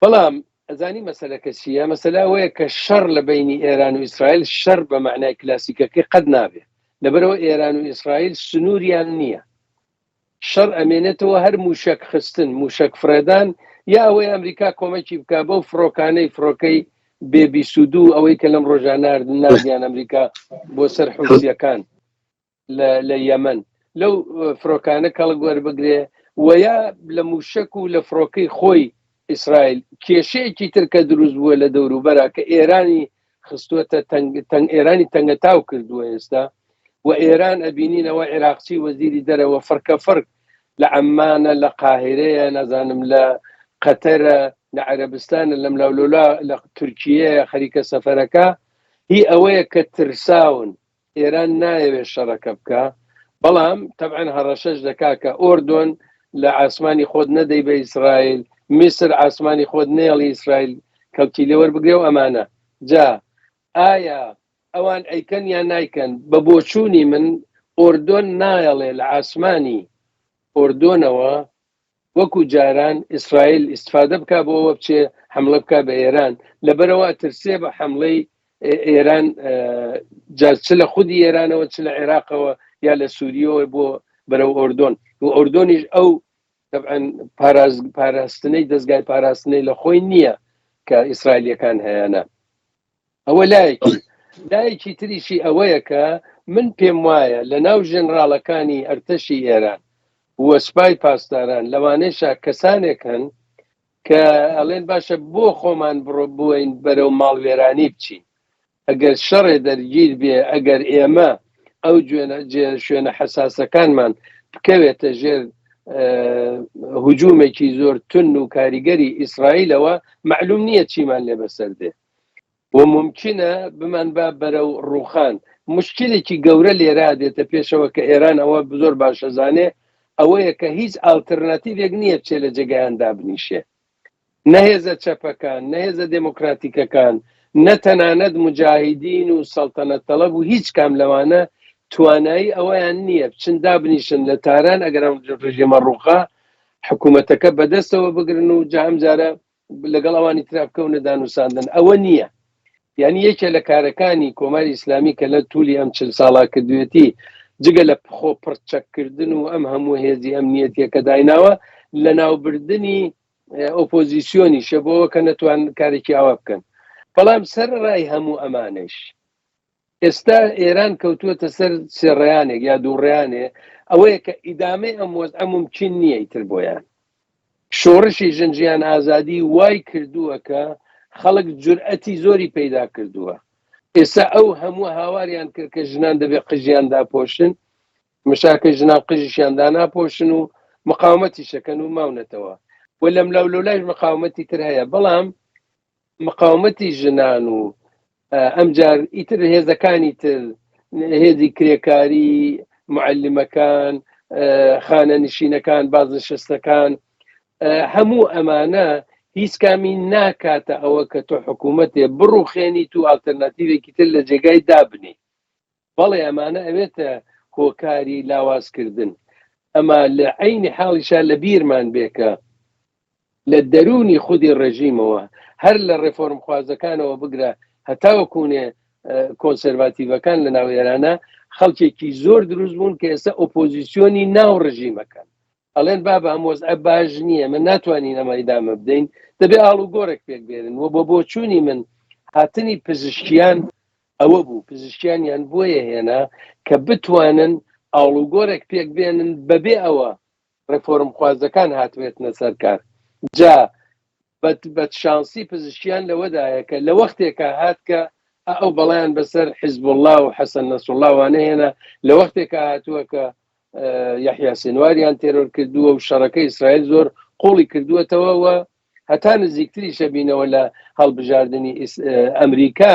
بەڵام ئەزانی مەسەلە کەسیە مەسەلا ئەوەیە کە شەڕ لە بینی ئێران و ئیسرائیل شەڕ بە معنای کلاسیکەکەی قەت نابێ، لەبەرەوە ئێران و ئیسرائیل سنووریان نییە. شەڕ ئەمێنێتەوە هەر موشک خستن موشک فرێدان یا ئەوەی ئەمریکا کۆمەکی بکە بەو فڕۆکانەی فڕۆکەی بێبی سوودو ئەوەی کە لەم ڕۆژانە نردیان ئەمریکا بۆ سەر حوسیەکان لە یەمەن لەو فڕۆکانە کەڵک وەربگرێ وەیە لە موشک و لە فڕۆکەی خۆی ئیسرائیل کێشەیەکی تر کە دروست بووە لە دەوروبەرە کە ئێرانی خستووەتە ئێرانی تەنگەتاو کردووە ئێستا و ئێران ئەبینینەوە عێراقچی وەزیری دەرەوە فەرکە فەرک لە عەمانە لە قاهرەیە نازانم لە قەتەرە لە عەرەبستانە لە ملاولولا لە تورکیەیە خەریکە سەفەرەکە هی ئەوەیە کە ترساون ئێران نایەوێت شەڕەکە بکە. بەڵام تەبعەن هەڕەشەش دەکا کە ئۆردۆن لە ئاسمانی خۆت نەدەی بە ئیسرائیل، میسر ئاسمانی خۆت نێڵی ئیسرائیل کەوتی لێ وەربگرێ و ئەمانە. جا ئایا ئەوان ئەیکەن یان نایکەن؟ بە بۆچوونی من ئۆردۆن نایەڵێ لە ئاسمانی ئۆردۆنەوە وەکو جاران ئیسرائیل ئیستفادە بکە بۆ ئەوە بچێ حملە بکە بە ئێران لەبەرەوە ترسێ بە حملەی ئێران چ لە خودی ئێرانەوە چ لە عێراقەوە یا لە سووریەوە بۆ بەرەو ئۆردۆن و ئۆردۆنیش ئەو پاراستنەی دەستگای پاراستنەی لە خۆی نییە کە ئیسرائیلیەکان هەیەە. ئەوە لایەکی تریشی ئەوەیە کە من پێم وایە لە ناو ژێنراڵەکانی ئەرتەشی ئێران وە سوپای پاسداران لەوانەیەشە کەسانێکن کە ئەڵێن باشە بۆ خۆمان بڕۆ بووین بەرەو ماڵوێرانی بچین. ئەگەر شەڕێ دەرگیر بێ ئەگەر ئێمە ئەو شوێنە حساسەکانمان بکەوێتە ژێر هجوومێکی زۆر تون و کاریگەری ئیسرائیلەوە معلوم نییە چیمان لێ بەسەر دێ و ممکنە بمان با بەرەو ڕووخان. مشکلێکی گەورە لێرا دێتە پێشەوە کە ئێران ئەوە زۆر باشەزانێ ئەوەیە کە هیچ ئالتەرناتیڤێک نییە بچێ لە جێگایاندا بنیشێ. نەهێزە چەپەکان نەهێزە دموکراتیکەکان نەتەنانەت مجاهیدین و سەڵتەنەت تەڵەب و هیچ کام لەوانە توانایی ئەوەیان نییە بچن دابنیشن لە تاران ئەگەر ڕژێمە ڕووخا حکوومەتەکە بەدەستەوە بگرن و جام جارە لەگەڵ ئەوانی ترا بکەونە دانووساندن. ئەوە نییە. یعنی یەکێ لە کارەکانی کۆماری ئیسلامی کە لە توولی ئەم 40 ساڵا کردوێتی جگە لە خۆ پڕچەککردن و ئەم هەموو هێزی ئەمنیەتیەکە دایناوە لە ناوبردننی ئۆپۆزیسیۆنیشە بۆەوە کە نەتوان کارێکی ئاوا بکەن. بەڵام سەر ڕای هەموو ئەمانش ئێستا ئێران کەوتووەتە سەر سێڕیانێک یا دووڕیانێ ئەوەیە کە ئیدامەی ئەم وەزعە ممکن نییە ئیتر بۆیان. شۆڕشی ژنجیان ئازادی وای کردووە کە خەڵک جورئەتی زۆری پەیدا کردووە. ئێستا ئەو هەموو هاواریان کرد کە ژنان دەبێت قژیان داپۆشن، مشاکە ژنان قژیشیان داناپۆشن و مقاومەتی شەکەن و ماونەتەوە و لەم لەولۆلایش مقاومەتی تر هەیە. بەڵام مقاومەتی ژنان و ئەمجار ئیتر هێزەکانی تر هێزی کرێکاری معلمەکان خانە نشینەکان بازنشستەکان هەموو ئەمانە هیچ کامی ناکاتە ئەوە کە تۆ حکوومەتێ بڕوخێنی تو ئالتەرناتیڤێکی تر لە جێگای دابنی. بەڵێ ئەمانە ئەوێتە هۆکاری لاوازکردن. ئەمە لە عینی حاڵیشا لە بیرمان بێکە لە دەرونی خودی ڕێژیمەوە هەر لە ڕێفۆرم خوازەکانەوە بگرە هەتاوەکوونێ کۆنسەرواتیڤەکان لە ناو ئێرانە خەڵکێکی زۆر دروست بوون کە ئێستا ئۆپۆزیسیۆنی ناو ڕژیمەکەن. ئەڵێن بابە ئەم وەزعە باش نییە، من ناتوانین ئەمە ئیدامە بدەین، دەبێ ئاڵوگۆڕێک پێک بێنن. و بۆ بۆچوونی من هاتنی پزیشکیان ئەوە بوو، پزیشکیانیان بۆیە هێنا کە بتوانن ئاڵوگۆڕێک پێک بێنن بەبێ ئەوە ڕێفۆرم خوازەکان هاتوێتنە سەرکار. جا بەشانسی پزیشکیان لەوەدایە کە لە وەختێکە هات کە ئەو بەڵیان بەسەر حیزب الله و حەسەن نەسڕڵڵا وانە هێنا لە وەختێک هاتووە کە یحیا سینواریان تێرۆر کردووە و شەڕەکەی ئیسرائیل زۆر قوڵی کردووەتەوە و هەتا نزیکتری شەبینەوە لە هەڵبژاردننی ئەمریکا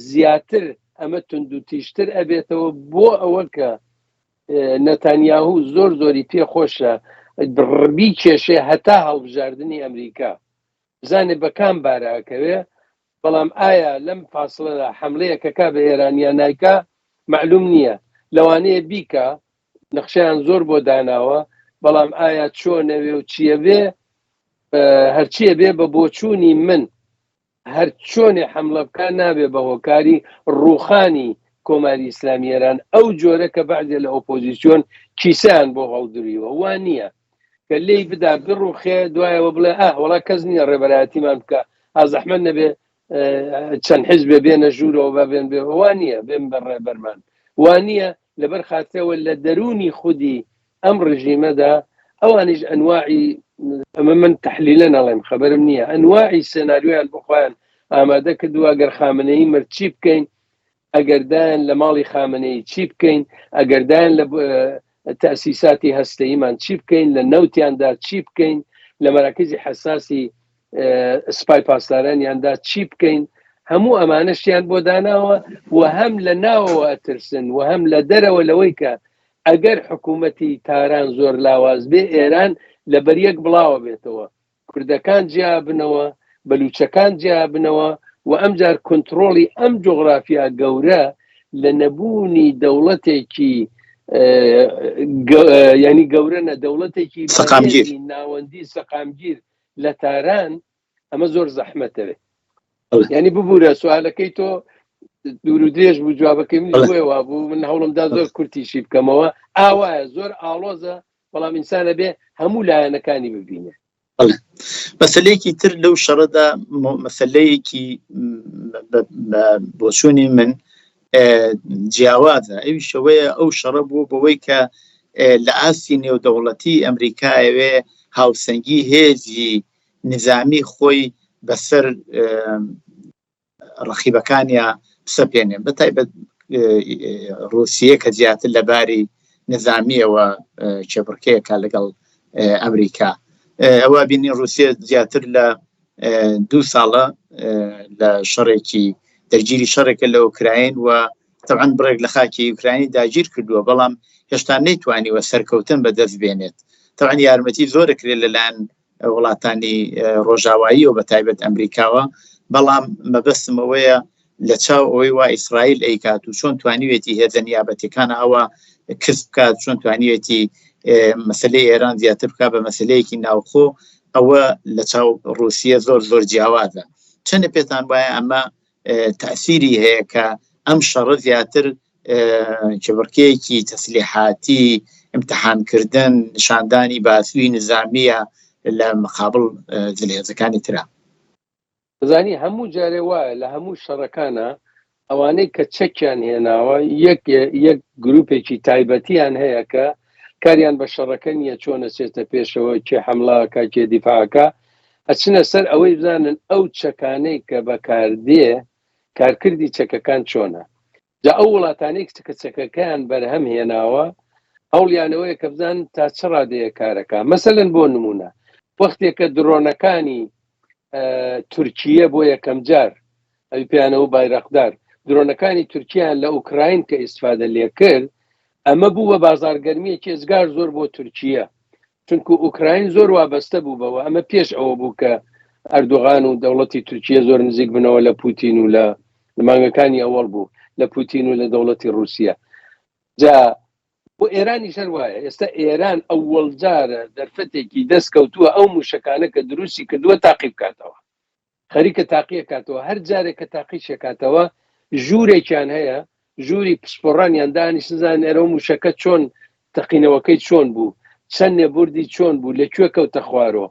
زیاتر ئەمە تونند و تیشتر ئەبێتەوە بۆ ئەوە کە نەتانیاهو زۆری پێخۆشە ڕبی کێشێ هەتا هەڵبژاردننی ئەمریکا بزانێ بەکام بارەکەوێ بەڵام ئایا لەم فاصلەدا حملەیەکەکە بە ئێرانیان نایکا معلوم نییە لەوانەیە بیکە نەخشیان زۆر بۆ داناوە بەڵام ئایا چۆنەوێ و چیە بێ هەرچیە بێ بە بۆچوونی من هەر چۆنێ حملە بکە نابێ بە هۆکاری ڕوخانی کۆماری ئیسلامی ئێران ئەو جۆرە کە بەعدێ لە ئۆپۆزیسیۆن کیسیان بۆ هەڵدرویەوە وان نییە کە لێی بدا بڕوخێ دوایەوە بڵێ وەڵا کەس نییە ڕێبەرایەتیمان بکە ئازەحمەد نەبێ چەند حیزبێ بێنە ژوورەوە بە بێن بێ وان نییە بێن بە ڕێبەرمان وان نییە لەبەر خاترەوە لە دەرونی خودی ئەم ڕژیمەدا ئەوانیش ئەنواعی ئەمە من تحلیلە نەڵێم خەبەرم نییە ئەنواعی سێناریۆیان بخۆیان ئامادە کردووە ئەگەر خامنەیی مرد چی بکەین ئەگەردایان لە ماڵی خامنەی چی بکەین ئەگەردایان لە تەسیساتی هەستەییمان چی بکەین لە نەوتیاندا چی بکەین لە مەراکزی حساسی سپای پاسدارانیاندا چی بکەین هەموو ئەمانەشیان بۆ داناوە و هەم لە ناوەوە ئەترسن و هەم لە دەرەوە لەوەی کە ئەگەر حکوومەتی تاران زۆر لاواز بێ ئێران لە بەریەک بڵاوە بێتەوە کوردەکان جیا بنەوە بەلوچەکان جیا بنەوە و ئەمجار کۆنتترۆڵی ئەم جۆغرافیا گەورە لە نەبوونی دەوڵەتێکی ینی گەورەنە دەوڵەتێکی ناوەندی سەقامگیر لە تاران ئەمە زۆر زەحمەتەوێت ینی ببوورە سوالەکەی تۆ دوور و درێژ بوو جوابەکەی من بۆیەوە بوو من هەوڵمدا زۆر کورتیشی بکەمەوە ئاوایە زۆر ئاڵۆزە بەڵام ئینسانە بێ هەموو لایەنەکانی ببینێ مەسلەیەکی تر لەو شەڕەدا مەسلەیەکی بۆچوونی من جیاوازە ئەوی شەوەیە ئەو شەڕە بوو بەوەی کە لە ئاسی نێودەوڵەتی ئەمریکایەوێ هاوسەنگی هێزی نظامی خۆی بەسەر ڕەخیبەکانیە بسەپێنێن بەتایبەت رووسیە کە زیاتر لەباری نظامیەوە چێبڕکەیەکە لەگەڵ ئەمریکا ئەوە بینی رووسیا زیاتر لە 2 ساڵە لە شەڕێکی دەرگیری شەڕێکە لە ئوکراین و طبعاً بڕێک لە خاکی ئوکراینی داگیر کردووە بەڵام هێشتا نەیتوانیوە سەرکەوتن بەدەست بێنێت طبعاً یارمەتی زۆرە کرێت لەلایەن وڵاتانی ڕۆژاوایی و بەتایبەت ئەمریکاوە بەڵام مەبەستمەوەیە لە چاو ئەوەی وا ئیسرائیل ئەیکات و چۆن توانیوێتی هێزە نیابەتیەکانە ئەوە کەسب بکات چۆن توانیوێتی مەسلەی ئێران زیاتر بکات بە مەسلەیەکی ناوخۆ ئەوە لە چاو رووسیە زۆر جیاوازە چەندە پێتان وایە ئەمە تەأثیری هەیە کە ئەم شەڕە زیاتر چێبڕکەیەکی تەسلیحاتی امتحانکردن نیشاندانی باسووی نظامیە لە مقابل جلێزەکانی ترە بزانی هەموو جارێ وایە لە هەموو شەڕەکانە ئەوانەی کە چەکیان هێناوە یەک گروپێکی تایبەتیان هەیە کە کاریان بە شەڕەکە نیە چۆنە چێتە پێشەوە کێ حەملاکە کێ دیفاعەکە ئەچنە سەر ئەوەی بزانن ئەو چەکانەی کە بەکاردێ کارکردی چەکەکان چۆنە جا ئەو وڵاتانەی کە چەکەکەیان بەرهەم هێناوە هەوڵیانەوەیە کە بزان تا چ ڕادەیە کارەکە مەسەلەن بۆ نمونە وەختێکە درۆنەکانی تورکیە بۆ یەکەم جار ئەوی پێیانەوە بایرەقدار درۆنەکانی تورکیان لە ئوکراین کە ئیسفادە لێ کرد ئەمە بوو بە بازارگەرمیەکی ئێزگار زۆر بۆ تورکیە چونکە ئوکراین زۆر وابەستە بوو بەوە ئەمە پێش ئەوە بوو کە ئەردوغان و دەوڵەتی تورکیە زۆر نزیک بنەوە لە پوتین و لە مانگەکانی ئەوەڵ بوو لە پوتین و لە دەوڵەتی رووسیا جا بۆ ئێرانی شەر وایە ئێستا ئێران ئەوەڵ جارە دەرفەتێکی دەستکەوتووە ئەو موشەکانە کە دروستی کردووە تاقی بکاتەوە خەریکە تاقیە کاتەوە هەر جارێک کە تاقی شێکاتەوە ژوورێکیان هەیە ژووری پسپۆڕانیان دانی سزان ئێرە و موشەکە چۆن تەقینەوەکەی چۆن بوو چەند نێبوردی چۆن بوو لەکوێ کەوتە خوارەوە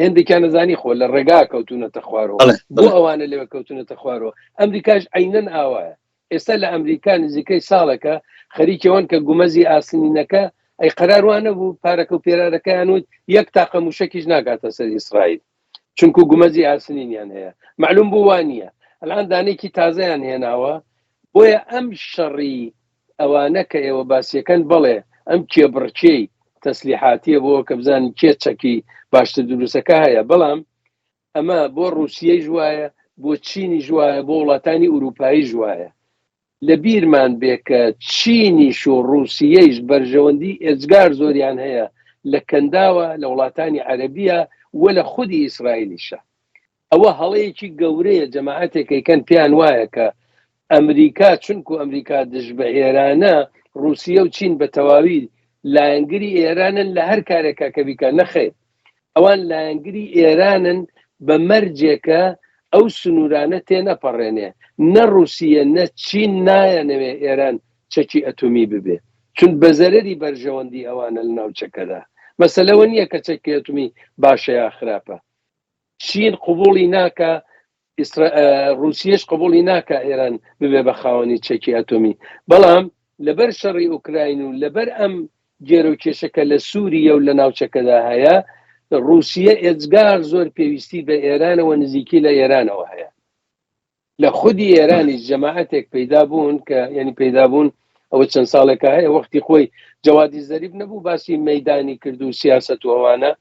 هێندێکیان نەزانی خۆ لە ڕێگا کەوتونەتە خوارەوە بۆ ئەوانە لەوێ کەوتونەتە خوارەوە ئەمریکاش عینەن ئاوایە ئێستا لە ئەمریکا نزیکەی ساڵەکە خەریکەوەن کە گومەزی ئاسنینەکە ئەی قەراروانە بوو پارەکە و پێرارەکەیان وت یەک تاقە موشەکیش ناگاتە سەر ئیسرائیل چونکو گومەزی ئاسنینیان هەیە معلوم بوو وانە الان دانێکی تازەیان هێناوە بۆیە ئەم شەڕی ئەوانە کە ئێوە باسیەکەن بڵێ ئەم کێبڕچەی تەسلیحاتیە بۆ کە بزانین کێ چەکی باشتر دروستەکە هەیە، بەڵام ئەمە بۆ رووسیەی ژوایە، بۆ چینی ژوایە، بۆ وڵاتانی ئوروپایی ژوایە. لە بیرمان بێ کە چینیش و رووسیەیش بەرژەوەندی ئێجگار زۆریان هەیە لە کەنداوە لە وڵاتانی عەرەبیە وە لە خودی ئیسرائیلیشە. ئەوە هەڵەیەکی گەورەیە جەماعەتێکەکەن پێیان وایە کە ئەمریکا چونکو ئەمریکا دژ بە ئێرانە، رووسیە و چین بە تەواوی لایەنگری ئێرانن لە هەر کارێکا کە بیکە. نەخێر، ئەوان لایەنگری ئێرانن بە مەرجێکە ئەو سنوورانە تێنەپەڕێنێ. نە رووسیە نە چین نایەنەوێ ئێران چەکی ئەتۆمی ببێ، چون بە زەرەری بەرژەوەندی ئەوانە لە ناوچەکەدا. مەسەلەوە نییە کە چەکی ئەتۆمی باشە یا خراپە. چین قبوڵی ناکە، رووسیەش قبوڵی ناکە ئێران ببێ بە خاوەنی چەکی ئەتۆمی. بەڵام لەبەر شەڕی ئوکراین و لەبەر ئەم گێرە و کێشەکە لە سووریە و لە ناوچەکەدا هەیە، رووسیە ئێجگار زۆر پێویستی بە ئێرانەوە، نزیکی لە ئێرانەوە هەیە. لە خودی ئێرانی جەماعەتێک پەیدا بوون کە ینی پەیدا بوون ئەوە چەند ساڵێکە هەیە، وەختی خۆی جەوادی زەریف نەبوو باسی مەیدانی کرد و سیاست و ئەوانە،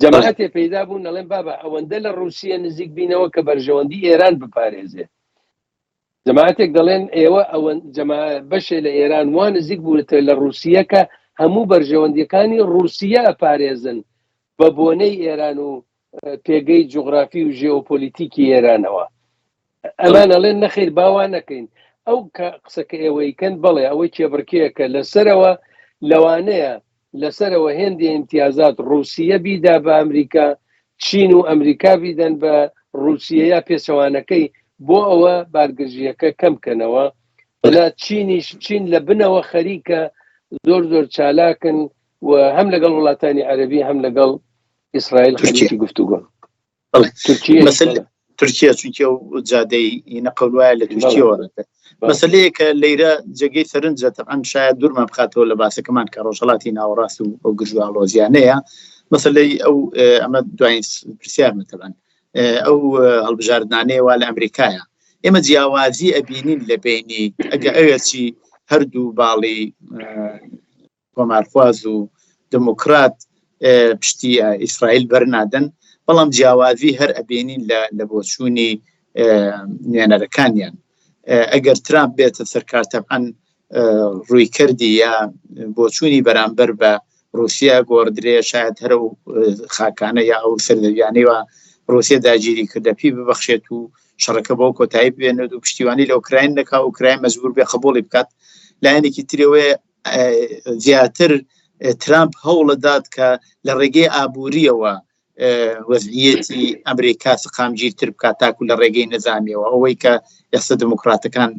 جەماعەتێ پەیدا بوون ئەڵێن بابە ئەوەندە لە رووسیە نزیک بینەوە کە بەرژەوەندی ئێران بپارێزێ. جەماعەتێک دەڵێن ئێوە ئەوە بەشێ لە ئێران وان نزیک بوونەتە لە رووسیە کە هەموو بەرژەوەندیەکانی رووسیە ئەپارێزن بە بۆنەی ئێران و پێگەی جوغرافی و ژێۆپۆلیتیکی ئێرانەوە. ئەمان ئەڵێن نەخیر باوان نەکەین. ئەو قسەکە ئێوەیکەن بڵێ ئەوەی کێبڕکەیەکە لەسەرەوە لەوانەیە لەسەرەوە هێندی امتیازات رووسیە بیدا بە ئەمریکا، چین و ئەمریکا بیدەن بە رووسیە یا پێچەوانەکەی بۆ ئەوە بارگەژیەکە کەمکەنەوە. لە چین لە بنەوە خەریکە، زۆر زۆر چالاکن و هەم لەگەڵ وڵاتانی عەرەبی هەم لەگەڵ ئیسرائیل خەریکی گفتوگۆن. تورکیا چونکە و جادەی نەقەول وایە لە تورکیە وەرەکە مەسەلەیە کە لەیرە جێگەی سەرنجە تەبعاً شاید دوورمان بخاتەوە لە باسەکەمان کە ڕۆژهەڵاتی ناوەڕاست و ئەو گژوهەڵۆزیانەیە. مەسەلەی ئەو ئەمە دوایین پرسیارمە تەبعاً ئەو هەڵبژاردنانەیە وا لە ئەمریکایە. ئێمە جیاوازی ئەبینین لە بینی ئەگە ئەوێکی هەردوو باڵی کۆمارخواز و دموکرات پشتی ئیسرائیل بەرنادەن، بەڵام جیاوازی هەر ئەبینین لە بۆچوونی نوێنەرەکانیان. ئەگەر ترامپ بێتە سەرکار تەبعاً ڕووی کردی یا بۆچوونی بەرامبەر بە رووسیا گۆڕدرێ، شاید هەرە و خاکانە یا ئەو سەردەویانەوە رووسیا داگیری کردە پێی ببەخشێت و شەڕەکە بۆ کۆتایی بێنێت و پشتیوانی لە ئوکراین دەکا، ئوکراین مەجبور بێ قبوڵی بکات. لایەنێکی ترەوەی زیاتر ترامپ هەوڵە داد کە لە ڕێگەی ئابووریەوە وەزعیەتی ئەمریکا سقامگیرتر بکات تاکو لە ڕێگەی نەزامیەوە، ئەوەی کە ئێستا دموکراتەکان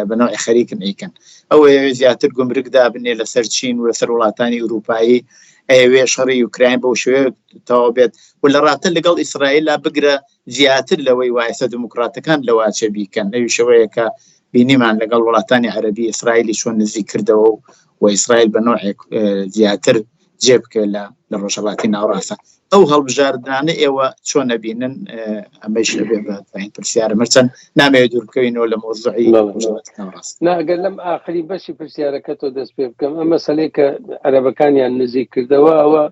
بەنەوەی خەریکن ئەیکەن. ئەوەیە زیاتر گومرگدا بنێ لەسەر چین و لەسەر وڵاتانی ئوروپایی، ئەوێ شەڕی یوکراین بەو شێوەیە تەواو بێت و لە ڕاتە لەگەڵ ئیسرائیللا بگرە زیاتر لەوەی وایسە دموکراتەکان لەواچە بیکەن. ئەوی شەوەیە کە بینیمان لەگەڵ وڵاتانی عەرەبی ئیسرائیلی چۆن نزیک کردەوە و ئیسرائیل بە نوعێک زیاتر جێبکە لە ڕۆژهەڵاتی ناوەڕاستە. ئەو هەڵبژاردنانە ئێوە چۆن نەبینن؟ ئەمەش لەبێ بەین پرسیارە مەرچەند نامەوێت دووربکەوینەوە لە مۆزوعی ناوەڕاست. ناگەر لەم ئاخری بەشی پرسیارەکە تۆ دەست پێ بکەم. ئەم مەسەلەی کە عەرەبەکانیان نزیک کردەوە ئەوە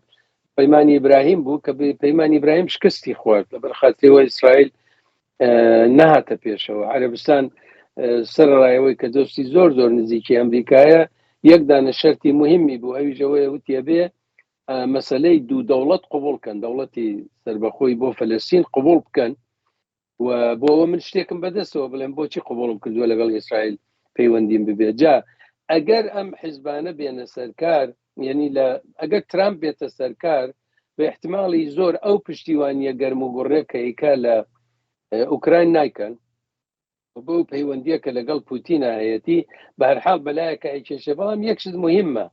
پەیمانی ئیبراهیم بوو کە پەیمانی ئیبراهیم شکستی خوارد لەبەر خاترەوە ئیسرائیل نەهاتە پێشەوە. عەرەبستان سەرڕایەوەی کە دۆستی زۆر زۆر نزیکی ئەمریکایە، یەک دانە شەرتی مهمی بوو، ئەویش ئەوەیە وتیە بێ مەسەلەی دوو دەوڵەت قبول بکەن، دەوڵەتی سربەخۆی بۆ فەلەستین قبول بکەن و بۆ ئەوە من شتێکم بەدەستەوە بڵێم بۆچی قبولم کردووە لەگەڵ ئیسرائیل پەیوەندیم ببێت. جا ئەگەر ئەم حیزبانە بێنە سەرکار، یعنی ئەگەر ترامپ بێتە سەرکار، بە احتیماڵی زۆر ئەو پشتیوانیە گەرم و گوڕێ کە ئیکا لە ئوکراین نایکەن بۆ پەیوەندیە کە لەگەڵ پوتینە هەیەتی بە هەرحاڵ بەلایەکە ئەیکێشێ. بەڵام یەک شت مهمە،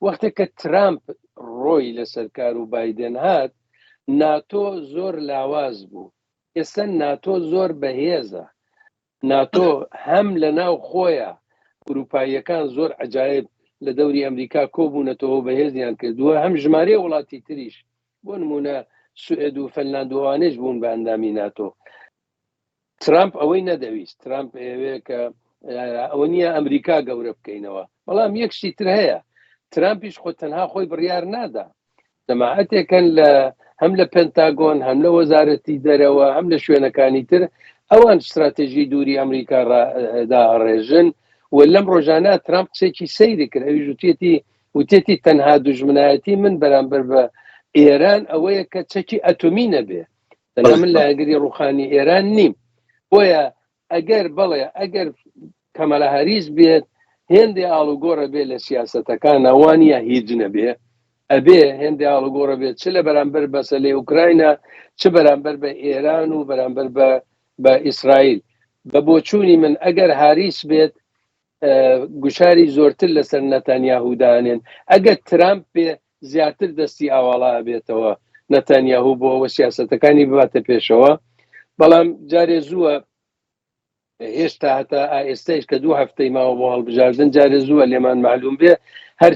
وەختێک کە ترامپ ڕۆی لە سەرکار و بایدن هات، ناتۆ زۆر لاواز بوو. ئێستا ناتۆ زۆر بەهێزە. ناتۆ هەم لە ناو خۆیە، ئوروپاییەکان زۆر عەجایب لە دەوری ئەمریکا کۆبوونەتەوە بەهێزیان کردووە، هەم ژمارە وڵاتی تریش بۆ نمونە سوئێد و فەنلاند و ئەوانەش بوون بە ئەندامی ناتۆ. ترامپ ئەوەی نەدەویست ترامپ ئێوێ کە ئەوە نییە ئەمریکا گەورە بکەینەوە بەڵام یەکشتی تر هەیە ترامپیش خۆ تەنها خۆی بڕیار نادا جەماعەتێکن لە هەم لە پێنتاگۆن هەم لە وەزارەتی دەرەوە هەم لە شوێنەکانی تر ئەوان استراتێژی دووری ئەمریکا داڕێژن و لەم ڕۆژانە ترامپ قسێکی سەیری کرد ئەویش وتێتی تەنها دوژمنایەتی من بەرامبەر بە ئێران ئەوەیە کە چەکی ئەتۆمی نەبێ دەنا من لە ئەگەری ڕوخانی ئێران نیم بۆیە ئەگەر بەڵێ ئەگەر کەمەلا هەریس بێت هێندێ ئاڵوگۆڕە بێ لە سیاسەتەکان ئەوانە هیچ نەبێ ئەبێ هێندێ ئاڵوگۆڕە بێت چ لە بەرامبەر بەسەلێ ئوکراینە چ بەرامبەر بە ئێران و بەرامبەر بە ئیسرائیل بە بۆچوونی من ئەگەر هاریس بێت گوشاری زۆرتر لەسەر نەتانیاهودانێن ئەگەر ترامپ بێ زیاتر دەستی ئاواڵا بێتەوە نەتانیاهوو بۆ ئەوە سیاسەتەکانی بباتە پێشەوە بەڵام جارێ زووە هێشتا هەتا ئێستاش کە 2 هەفتەی ماوە بۆ هەڵبژاردن جارێ زووە لێمان معلوم بێ هەر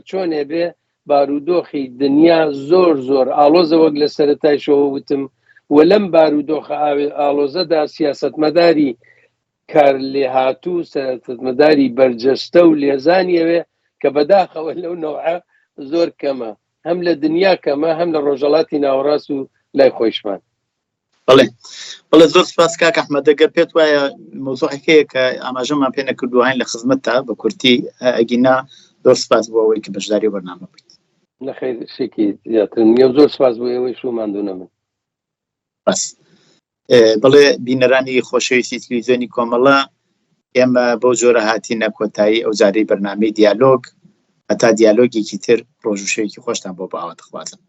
چۆنێ بێ بارودۆخی دنیا زۆر ئاڵۆزە وەک لە سەرەتایشەوە وتم و لەم بارودۆخە ئاڵۆزەدا سیاسەتمەداری کار لێهاتوو سیاسەتمەداری بەرجەستە و لێزانیەوێ کە بەداخەوە لەو نەوعە زۆر کەمە هەم لە دنیا کەمە هەم لە ڕۆژەڵاتی ناوەڕاست و لای خۆشمان بەڵێ زۆر سپاس کاک ئەحمەد ئەگەر پێت وایە مۆزوعێکەیە کە ئاماژەمان پێ نەکردووە لە خزمەتتا بە کورتی ئەگینا زۆر سپاس بۆ ئەوەی کە بەشداری بەرنامە بکەیت نەخێر شێکی زیاتر نییە زۆر سپاس بۆ ئێوەی شوماندوونە من بەس بەڵێ بینەرانی خۆشەویستی تلڤیزیۆنی کۆمەڵە ئێمە بەو جۆرە هاتینە کۆتایی ئەو جارەی بەرنامەی دیالۆگ هەتا دیالۆگێکی تر ڕۆژ و شەوێکی خۆشتان بۆ باوە دەخوازم